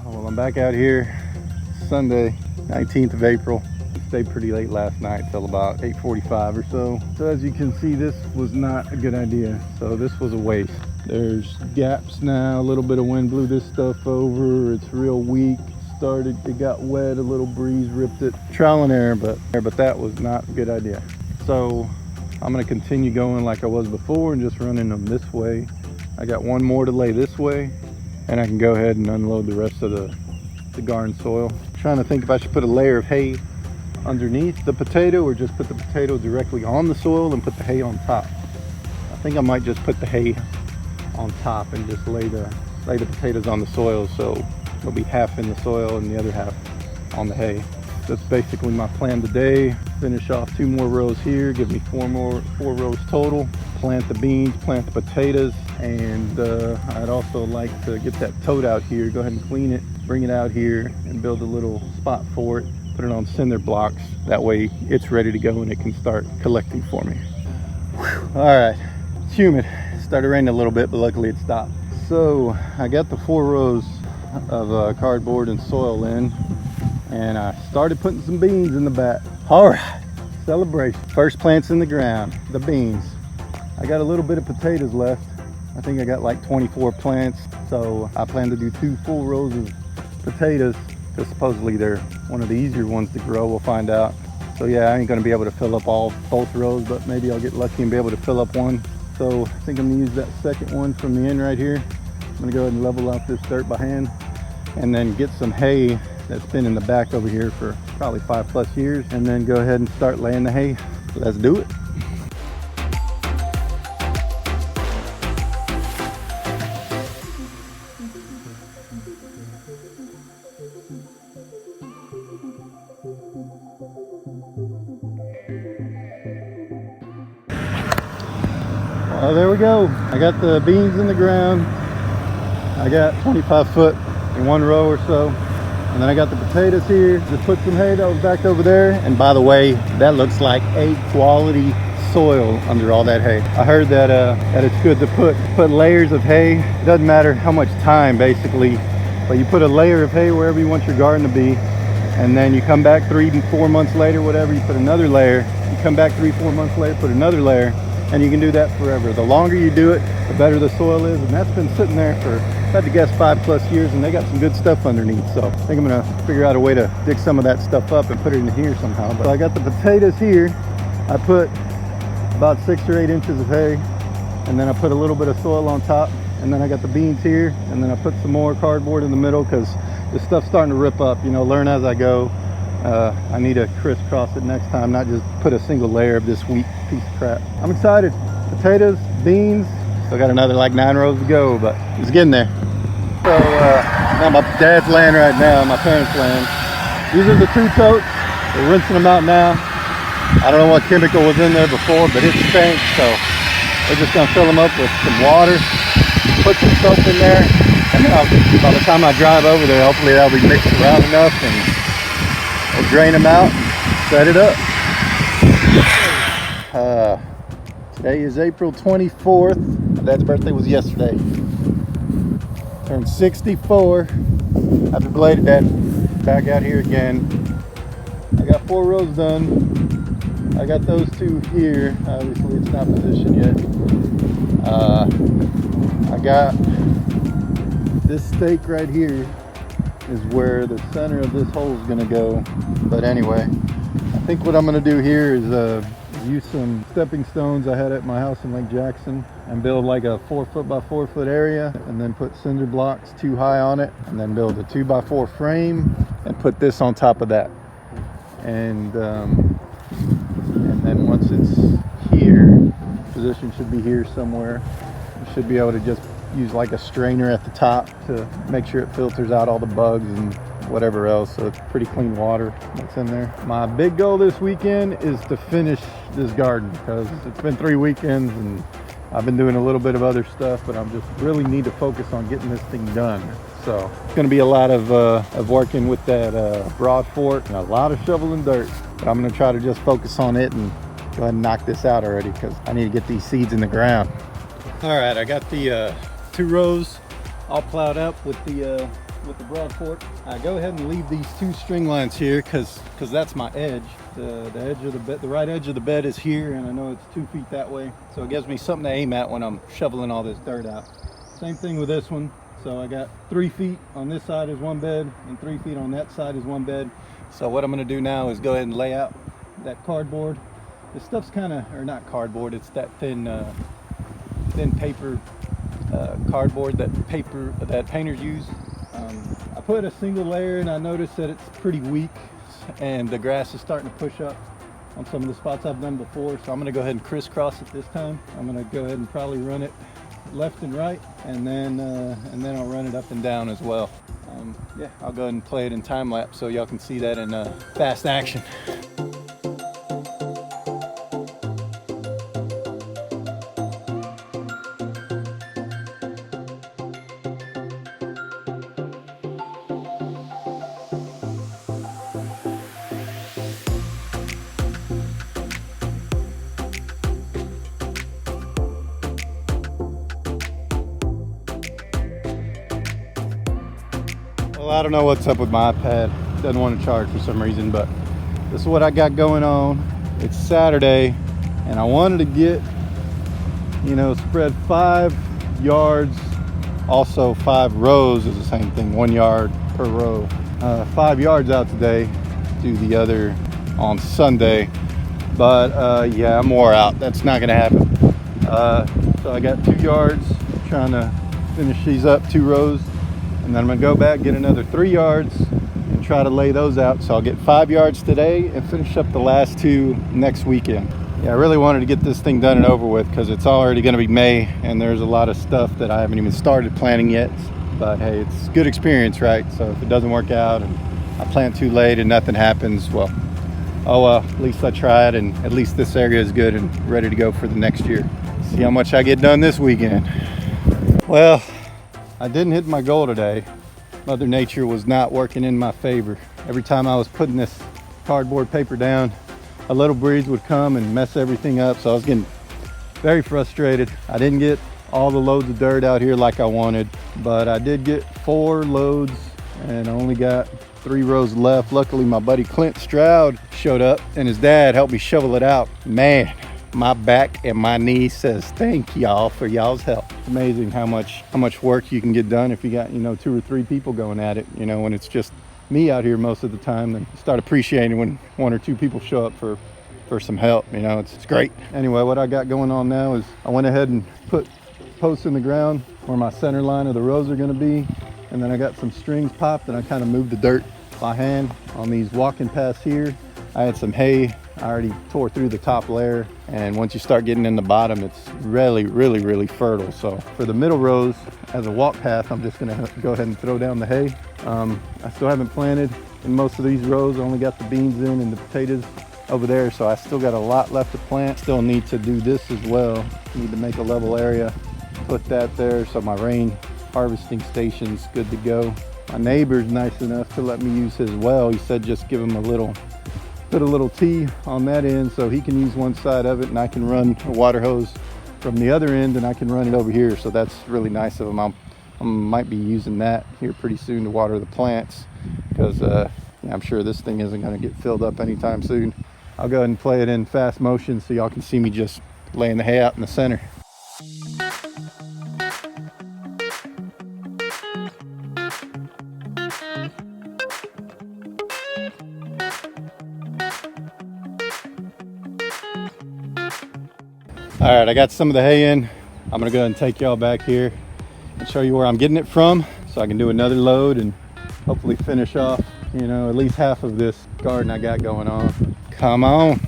Well, I'm back out here Sunday, 19th of April. Stayed pretty late last night till about 8:45 or so. So as you can see, this was not a good idea. So this was a waste. There's gaps now, a little bit of wind blew this stuff over. It's real weak. It got wet, a little breeze ripped it. Trial and error, but that was not a good idea. So I'm gonna continue going like I was before and just running them this way. I got one more to lay this way, and I can go ahead and unload the rest of the garden soil. Trying to think if I should put a layer of hay underneath the potato or just put the potato directly on the soil and put the hay on top. I think I might just put the hay on top and just lay the potatoes on the soil, so it'll be half in the soil and the other half on the hay. That's basically my plan today. Finish off 2 more rows here, give me 4 rows total. Plant the beans, plant the potatoes, and I'd also like to get that tote out here, go ahead and clean it, bring it out here and build a little spot for it, put it on cinder blocks. That way it's ready to go and it can start collecting for me. Whew. All right, it's humid. It started raining a little bit, but luckily it stopped. So I got the 4 rows of cardboard and soil in, and I started putting some beans in the back. All right, celebration. First plants in the ground, the beans. I got a little bit of potatoes left. I think I got like 24 plants, so I plan to do 2 full rows of potatoes, because supposedly they're one of the easier ones to grow. We'll find out. So yeah, I ain't gonna be able to fill up both rows, but maybe I'll get lucky and be able to fill up one. So I think I'm gonna use that second one from the end right here. I'm gonna go ahead and level out this dirt by hand and then get some hay that's been in the back over here for probably 5+ years, and then go ahead and start laying the hay. So let's do it. Well, there we go. I got the beans in the ground. I got 25 foot in 1 row or so. And then I got the potatoes here. Just put some hay that was back over there. And by the way, that looks like A quality soil under all that hay. I heard that it's good to put layers of hay. It doesn't matter how much time basically, but you put a layer of hay wherever you want your garden to be. And then you come back 3 to 4 months later, whatever, you put another layer. You come back 3 to 4 months later, put another layer. And you can do that forever. The longer you do it, the better the soil is. And that's been sitting there for, I had to guess, 5+ years, and they got some good stuff underneath. So I think I'm gonna figure out a way to dig some of that stuff up and put it in here somehow. But I got the potatoes here. I put about 6 or 8 inches of hay, and then I put a little bit of soil on top. And then I got the beans here, and then I put some more cardboard in the middle because this stuff's starting to rip up. You know, learn as I go. I need to crisscross it next time, not just put a single layer of this weak piece of crap. I'm excited. Potatoes, beans, still got another like 9 rows to go, but it's getting there. So now my dad's land right now, my parents' land. These are the 2 totes. We're rinsing them out now. I don't know what chemical was in there before, but it stinks, so we're just gonna fill them up with some water, put some soap in there, and then by the time I drive over there, hopefully that'll be mixed around enough, and we'll drain them out and set it up. Today is April 24th. My dad's birthday was yesterday. Turned 64. Happy belated, Dad. Back out here again. I got 4 rows done. I got those 2 here. Obviously it's not positioned yet. I got this stake right here is where the center of this hole is going to go. But anyway, I think what I'm going to do here is use some stepping stones I had at my house in Lake Jackson and build like a 4 foot by 4 foot area, and then put cinder blocks 2 high on it, and then build a 2 by 4 frame and put this on top of that. And then once it's here, position should be here somewhere. You should be able to just use like a strainer at the top to make sure it filters out all the bugs and whatever else, so it's pretty clean water that's in there. My big goal this weekend is to finish this garden, because it's been 3 weekends and I've been doing a little bit of other stuff, but I'm just really need to focus on getting this thing done. So it's going to be a lot of working with that broad fork and a lot of shoveling dirt, but I'm going to try to just focus on it and go ahead and knock this out already, because I need to get these seeds in the ground. All right, I got the 2 rows all plowed up with the with the broad fork. I go ahead and leave these 2 string lines here because that's my edge. The edge of the bed, the right edge of the bed is here, and I know it's 2 feet that way, so it gives me something to aim at when I'm shoveling all this dirt out. Same thing with this one. So I got 3 feet on this side is one bed, and 3 feet on that side is one bed. So what I'm going to do now is go ahead and lay out that cardboard. This stuff's kind of, or not cardboard, it's that thin paper cardboard that painters use. I put a single layer and I noticed that it's pretty weak and the grass is starting to push up on some of the spots I've done before, so I'm going to go ahead and crisscross it this time. I'm going to go ahead and probably run it left and right, and then I'll run it up and down as well. Yeah, I'll go ahead and play it in time lapse so y'all can see that in fast action. Well, I don't know what's up with my iPad. It doesn't want to charge for some reason, but this is what I got going on. It's Saturday, and I wanted to get, spread 5 yards. Also 5 rows is the same thing, 1 yard per row. 5 yards out today, do the other on Sunday. But yeah, I'm wore out. That's not gonna happen. So I got 2 yards, trying to finish these up, 2 rows. And then I'm gonna go back, get another 3 yards and try to lay those out. So I'll get 5 yards today and finish up the last 2 next weekend. Yeah, I really wanted to get this thing done and over with because it's already gonna be May and there's a lot of stuff that I haven't even started planning yet. But hey, it's good experience, right? So if it doesn't work out and I plant too late and nothing happens, well, oh well, at least I tried, and at least this area is good and ready to go for the next year. See how much I get done this weekend. Well, I didn't hit my goal today. Mother Nature was not working in my favor. Every time I was putting this cardboard paper down, a little breeze would come and mess everything up. So I was getting very frustrated. I didn't get all the loads of dirt out here like I wanted, but I did get 4 loads and I only got 3 rows left. Luckily, my buddy Clint Stroud showed up and his dad helped me shovel it out. Man, my back and my knee says thank y'all for y'all's help. It's amazing how much work you can get done if you got 2 or 3 people going at it. When it's just me out here most of the time, then you start appreciating when 1 or 2 people show up for some help. It's great. Anyway, what I got going on now is I went ahead and put posts in the ground where my center line of the rows are going to be, and then I got some strings popped and I kind of moved the dirt by hand on these walking paths here. I had some hay. I already tore through the top layer, and once you start getting in the bottom, it's really fertile. So for the middle rows, as a walk path, I'm just gonna go ahead and throw down the hay. I still haven't planted in most of these rows. I only got the beans in and the potatoes over there, so I still got a lot left to plant. Still need to do this as well. Need to make a level area, put that there, so my rain harvesting station's good to go. My neighbor's nice enough to let me use his well. He said just give him put a little T on that end so he can use one side of it and I can run a water hose from the other end and I can run it over here. So that's really nice of him. I might be using that here pretty soon to water the plants because yeah, I'm sure this thing isn't going to get filled up anytime soon. I'll go ahead and play it in fast motion so y'all can see me just laying the hay out in the center. All right, I got some of the hay in. I'm gonna go ahead and take y'all back here and show you where I'm getting it from so I can do another load and hopefully finish off, at least half of this garden I got going on. Come on.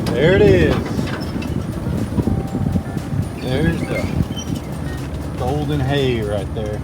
There it is. There's the golden hay right there.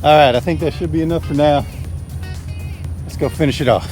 All right, I think that should be enough for now. Let's go finish it off.